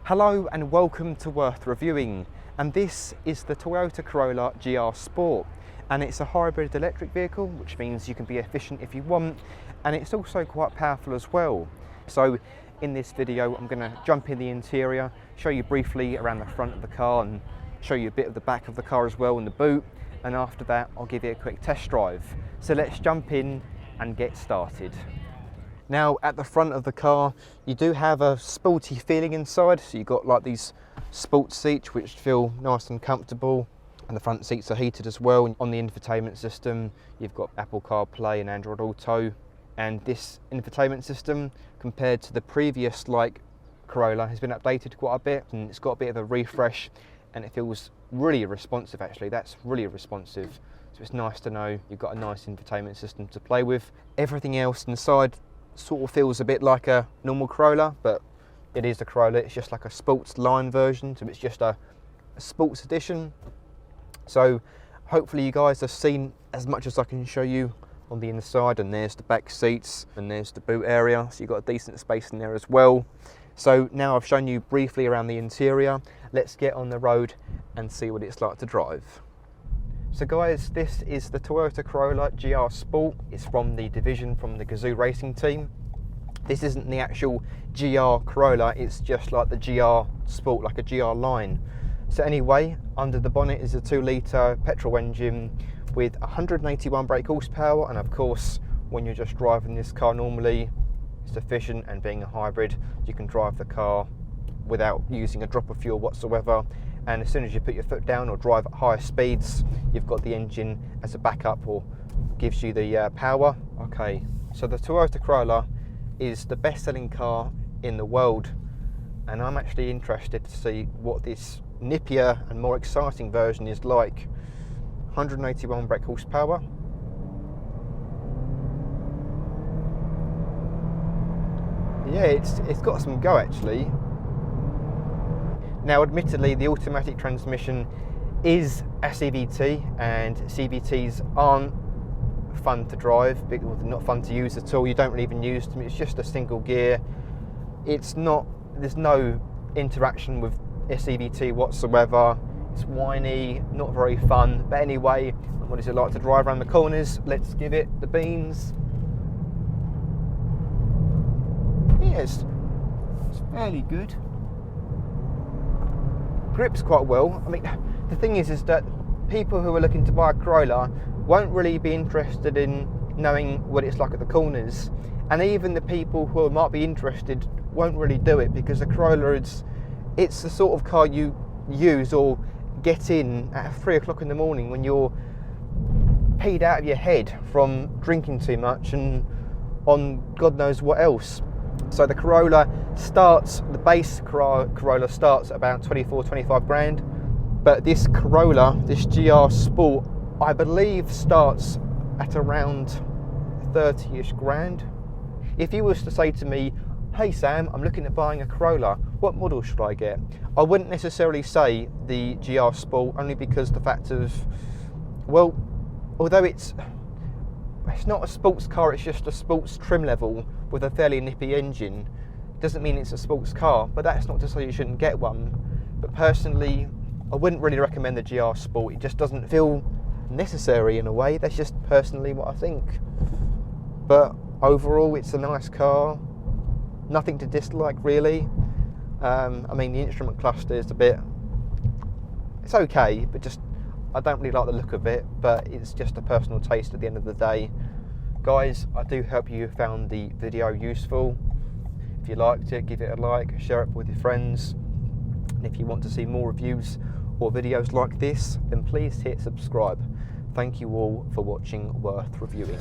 Hello and welcome to Worth Reviewing, and this is the Toyota Corolla GR Sport, and it's a hybrid electric vehicle, which means you can be efficient if you want, and it's also quite powerful as well. So in this video I'm going to jump in the interior, show you briefly around the front of the car and show you a bit of the back of the car as well in the boot, and after that I'll give you a quick test drive. So let's jump in and get started. Now at the front of the car you do have a sporty feeling inside, so you've got like these sports seats which feel nice and comfortable, and the front seats are heated as well. On the infotainment system you've got Apple CarPlay and Android Auto, and this infotainment system compared to the previous Corolla has been updated quite a bit, and it's got a bit of a refresh and it feels really responsive. Actually, that's really responsive, so it's nice to know you've got a nice infotainment system to play with. Everything else inside sort of feels a bit like a normal Corolla, but it is a Corolla. It's just like a sports line version, so it's just a sports edition. So hopefully you guys have seen as much as I can show you on the inside, and there's the back seats and there's the boot area, so you've got a decent space in there as well. So now I've shown you briefly around the interior, let's get on the road and see what it's like to drive. So guys, this is the Toyota Corolla GR Sport. It's from the division from the Gazoo racing team. This isn't the actual GR Corolla, it's just like the GR Sport, like a GR line. So anyway, under the bonnet is a 2-litre petrol engine with 181 brake horsepower, and of course when you're just driving this car normally, it's efficient, and being a hybrid you can drive the car without using a drop of fuel whatsoever. And as soon as you put your foot down or drive at higher speeds, you've got the engine as a backup, or gives you the power. Okay, so the Toyota Corolla is the best-selling car in the world, and I'm actually interested to see what this nippier and more exciting version is like. 181 brake horsepower. Yeah, it's got some go actually. Now admittedly the automatic transmission is a CVT, and CVTs aren't fun to drive, they're not fun to use at all. You don't really even use them, it's just a single gear. There's no interaction with a CVT whatsoever. It's whiny, not very fun, but anyway, what is it like to drive around the corners? Let's give it the beans. Yes, it's fairly good. Grips quite well. I mean, the thing is that people who are looking to buy a Corolla won't really be interested in knowing what it's like at the corners, and even the people who might be interested won't really do it, because the Corolla it's the sort of car you use or get in at 3 o'clock in the morning when you're peed out of your head from drinking too much and on God knows what else. So the Corolla starts, the base Corolla starts at about 24-25 grand, but this Corolla, this GR Sport, I believe starts at around 30-ish grand. If you was to say to me, hey Sam, I'm looking at buying a Corolla, what model should I get? I wouldn't necessarily say the GR Sport, only because the fact of, well, although it's not a sports car, it's just a sports trim level with a fairly nippy engine. Doesn't mean it's a sports car, but that's not to say you shouldn't get one. But personally, I wouldn't really recommend the GR Sport. It just doesn't feel necessary in a way. That's just personally what I think. But overall, it's a nice car. Nothing to dislike really. I mean, the instrument cluster is it's okay, but just I don't really like the look of it, but it's just a personal taste at the end of the day. Guys, I do hope you found the video useful. If you liked it, give it a like, share it with your friends. And if you want to see more reviews or videos like this, then please hit subscribe. Thank you all for watching Worth Reviewing.